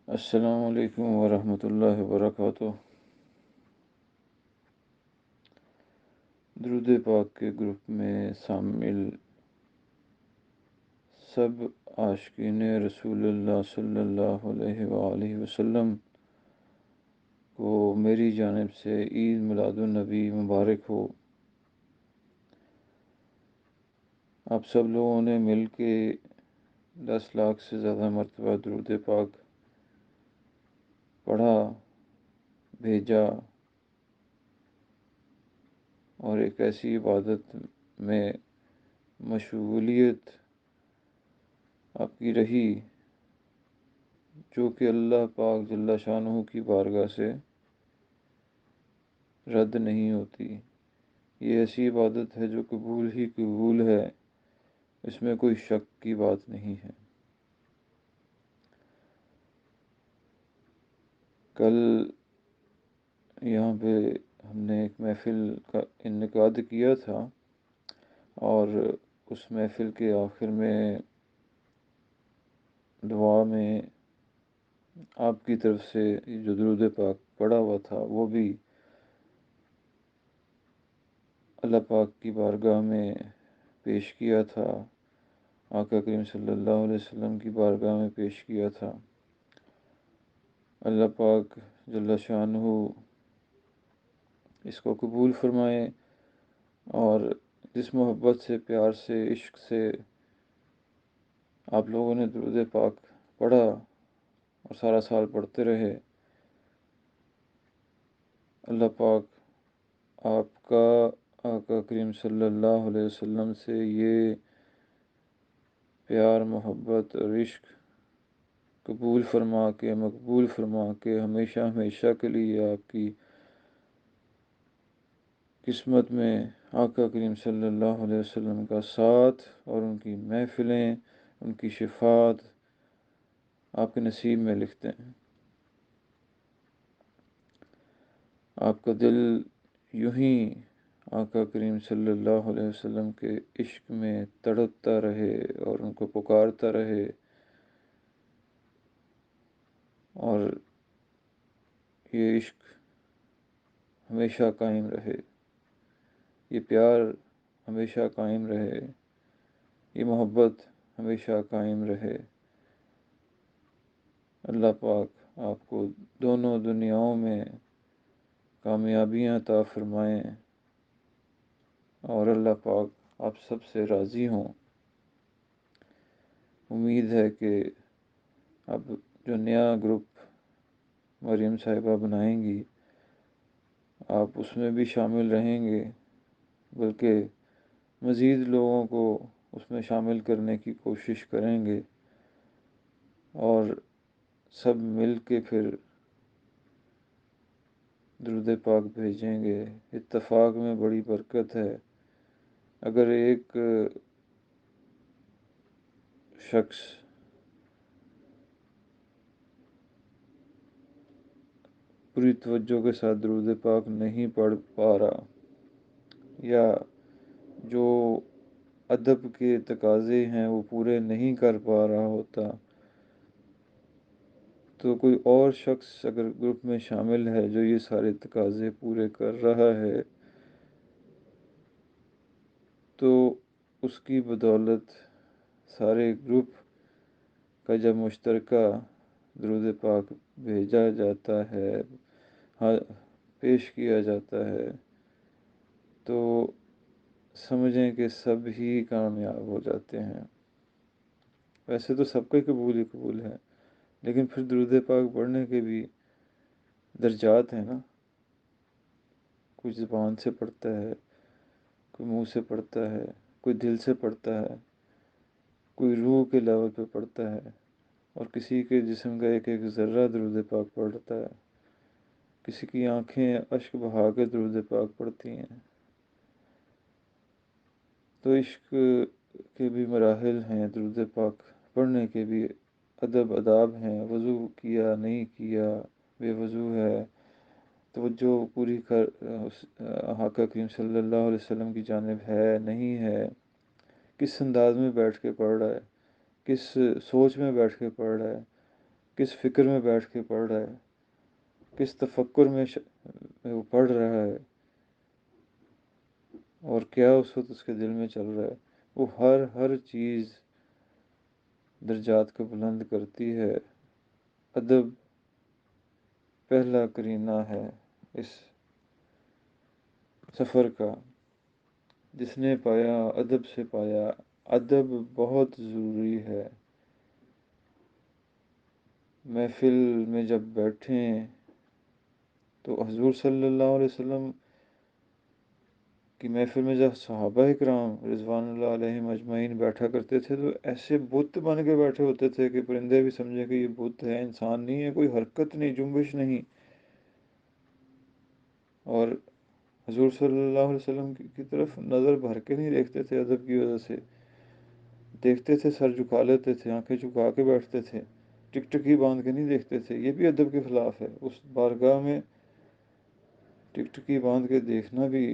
السلام علیکم ورحمۃ اللہ وبرکاتہ۔ درود پاک کے گروپ میں شامل سب عاشقین رسول اللہ صلی اللہ علیہ وآلہ وسلم کو میری جانب سے عید میلاد النبی مبارک ہو۔ آپ سب لوگوں نے مل کے 10 لاکھ سے زیادہ مرتبہ درود پاک پڑھا، بھیجا، اور ایک ایسی عبادت میں مشغولیت آپ کی رہی جو کہ اللہ پاک جل شانہ کی بارگاہ سے رد نہیں ہوتی۔ یہ ایسی عبادت ہے جو قبول ہی قبول ہے، اس میں کوئی شک کی بات نہیں ہے۔ کل یہاں پہ ہم نے ایک محفل کا انعقاد کیا تھا، اور اس محفل کے آخر میں دعا میں آپ کی طرف سے جو درود پاک پڑھا ہوا تھا وہ بھی اللہ پاک کی بارگاہ میں پیش کیا تھا، آقا کریم صلی اللہ علیہ وسلم کی بارگاہ میں پیش کیا تھا۔ اللہ پاک جل شانہ اس کو قبول فرمائے، اور جس محبت سے، پیار سے، عشق سے آپ لوگوں نے درود پاک پڑھا اور سارا سال پڑھتے رہے، اللہ پاک آپ کا آقا کریم صلی اللہ علیہ وسلم سے یہ پیار، محبت اور عشق قبول فرما کے، مقبول فرما کے ہمیشہ ہمیشہ کے لیے آپ کی قسمت میں آقا کریم صلی اللہ علیہ وسلم کا ساتھ اور ان کی محفلیں، ان کی شفاعت آپ کے نصیب میں لکھتے ہیں۔ آپ کا دل یوں ہی آقا کریم صلی اللہ علیہ وسلم کے عشق میں تڑپتا رہے اور ان کو پکارتا رہے، اور یہ عشق ہمیشہ قائم رہے، یہ پیار ہمیشہ قائم رہے، یہ محبت ہمیشہ قائم رہے۔ اللہ پاک آپ کو دونوں دنیاؤں میں کامیابیاں عطا فرمائیں، اور اللہ پاک آپ سب سے راضی ہوں۔ امید ہے کہ اب جو نیا گروپ مریم صاحبہ بنائیں گی آپ اس میں بھی شامل رہیں گے، بلکہ مزید لوگوں کو اس میں شامل کرنے کی کوشش کریں گے، اور سب مل کے پھر درود پاک بھیجیں گے۔ اتفاق میں بڑی برکت ہے۔ اگر ایک شخص پوری توجہ کے ساتھ درود پاک نہیں پڑھ پا رہا، یا جو ادب کے تقاضے ہیں وہ پورے نہیں کر پا رہا ہوتا، تو کوئی اور شخص اگر گروپ میں شامل ہے جو یہ سارے تقاضے پورے کر رہا ہے، تو اس کی بدولت سارے گروپ کا جب مشترکہ درود پاک بھیجا جاتا ہے، پیش کیا جاتا ہے، تو سمجھیں کہ سب ہی کامیاب ہو جاتے ہیں۔ ویسے تو سب کا قبول ہی قبول ہے، لیکن پھر درود پاک پڑھنے کے بھی درجات ہیں نا۔ کوئی زبان سے پڑھتا ہے، کوئی منہ سے پڑھتا ہے، کوئی دل سے پڑھتا ہے، کوئی روح کے لیول پہ پڑھتا ہے، اور کسی کے جسم کا ایک ایک ذرہ درود پاک پڑھتا ہے، کسی کی آنکھیں اشک بہا کے درود پاک پڑھتی ہیں۔ تو عشق کے بھی مراحل ہیں، درود پاک پڑھنے کے بھی ادب آداب ہیں۔ وضو کیا نہیں کیا، بے وضو ہے، توجہ پوری کر آقا کریم صلی اللہ علیہ وسلم کی جانب ہے نہیں ہے، کس انداز میں بیٹھ کے پڑھ رہا ہے، کس سوچ میں بیٹھ کے پڑھ رہا ہے، کس فکر میں بیٹھ کے پڑھ رہا ہے، کس تفکر میں وہ پڑھ رہا ہے، اور کیا اس وقت اس کے دل میں چل رہا ہے، وہ ہر چیز درجات کو بلند کرتی ہے۔ ادب پہلا کرینہ ہے اس سفر کا، جس نے پایا ادب سے پایا۔ ادب بہت ضروری ہے۔ محفل میں جب بیٹھیں تو حضور صلی اللہ علیہ وسلم کی محفل میں جب صحابہ اکرام رضوان اللہ علیہم اجمعین بیٹھا کرتے تھے تو ایسے بت بن کے بیٹھے ہوتے تھے کہ پرندے بھی سمجھے کہ یہ بت ہے، انسان نہیں ہے، کوئی حرکت نہیں، جنبش نہیں۔ اور حضور صلی اللہ علیہ وسلم کی طرف نظر بھر کے نہیں دیکھتے تھے، ادب کی وجہ سے دیکھتے تھے، سر جھکا لیتے تھے، آنکھیں جھکا کے بیٹھتے تھے، ٹکٹکی باندھ کے نہیں دیکھتے تھے۔ یہ بھی ادب کے خلاف ہے۔ اس بارگاہ میں ٹکٹکی باندھ کے دیکھنا بھی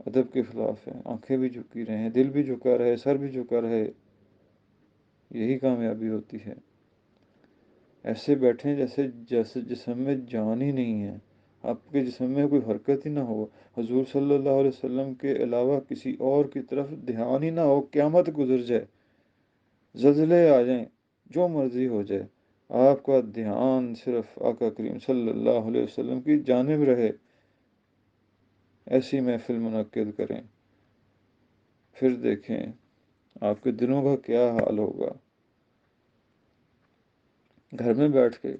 ادب کے خلاف ہے۔ آنکھیں بھی جھکی رہیں، دل بھی جھکا رہے، سر بھی جھکا رہے، یہی کامیابی ہوتی ہے۔ ایسے بیٹھیں جیسے جسم میں جان ہی نہیں ہے، آپ کے جسم میں کوئی حرکت ہی نہ ہو، حضور صلی اللہ علیہ وسلم کے علاوہ کسی اور کی طرف دھیان ہی نہ ہو، قیامت گزر جائے، زلزلے آ جائیں، جو مرضی ہو جائے، آپ کا دھیان صرف آقا کریم صلی اللہ علیہ وسلم کی جانب رہے، ایسی محفل منعقد کریں، پھر دیکھیں آپ کے دلوں کا کیا حال ہوگا۔ گھر میں بیٹھ کے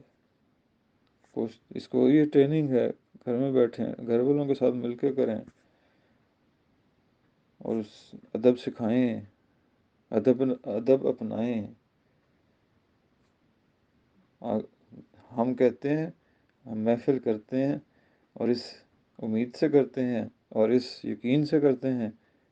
اس کو یہ ٹریننگ ہے، گھر میں بیٹھیں، گھر والوں کے ساتھ مل کے کریں اور اس ادب سکھائیں، ادب اپنائیں۔ ہم کہتے ہیں، ہم محفل کرتے ہیں اور اس امید سے کرتے ہیں اور اس یقین سے کرتے ہیں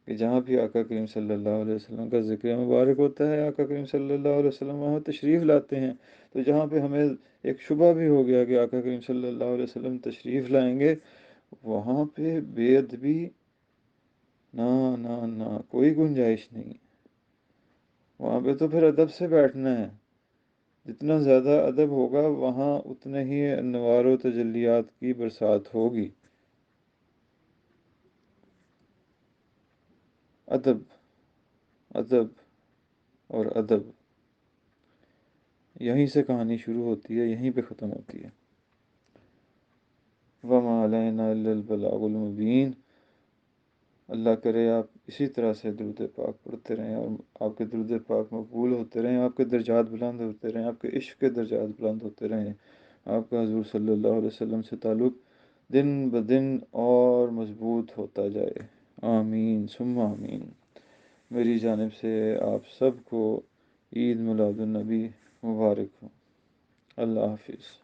کہ جہاں بھی آقا کریم صلی اللہ علیہ وسلم کا ذکر مبارک ہوتا ہے، آقا کریم صلی اللہ علیہ وسلم وہاں تشریف لاتے ہیں، تو جہاں پہ ہمیں ایک شبہ بھی ہو گیا کہ آقا کریم صلی اللہ علیہ وسلم تشریف لائیں گے، وہاں پہ بے ادبی نہ نہ نہ کوئی گنجائش نہیں۔ وہاں پہ تو پھر ادب سے بیٹھنا ہے۔ جتنا زیادہ ادب ہوگا وہاں اتنے ہی انوار و تجلیات کی برسات ہوگی۔ ادب ادب اور ادب، یہیں سے کہانی شروع ہوتی ہے، یہیں پہ ختم ہوتی ہے۔ وَمَا عَلَيْنَا إِلَّا الْبَلَاغُ الْمُبِينُ۔ اللہ کرے آپ اسی طرح سے درود پاک پڑھتے رہیں اور آپ کے درود پاک مقبول ہوتے رہیں، آپ کے درجات بلند ہوتے رہیں، آپ کے عشق کے درجات بلند ہوتے رہیں، آپ کا حضور صلی اللہ علیہ وسلم سے تعلق دن بدن اور مضبوط ہوتا جائے۔ آمین ثم آمین۔ میری جانب سے آپ سب کو عید میلاد النبی مبارک ہو۔ اللہ حافظ۔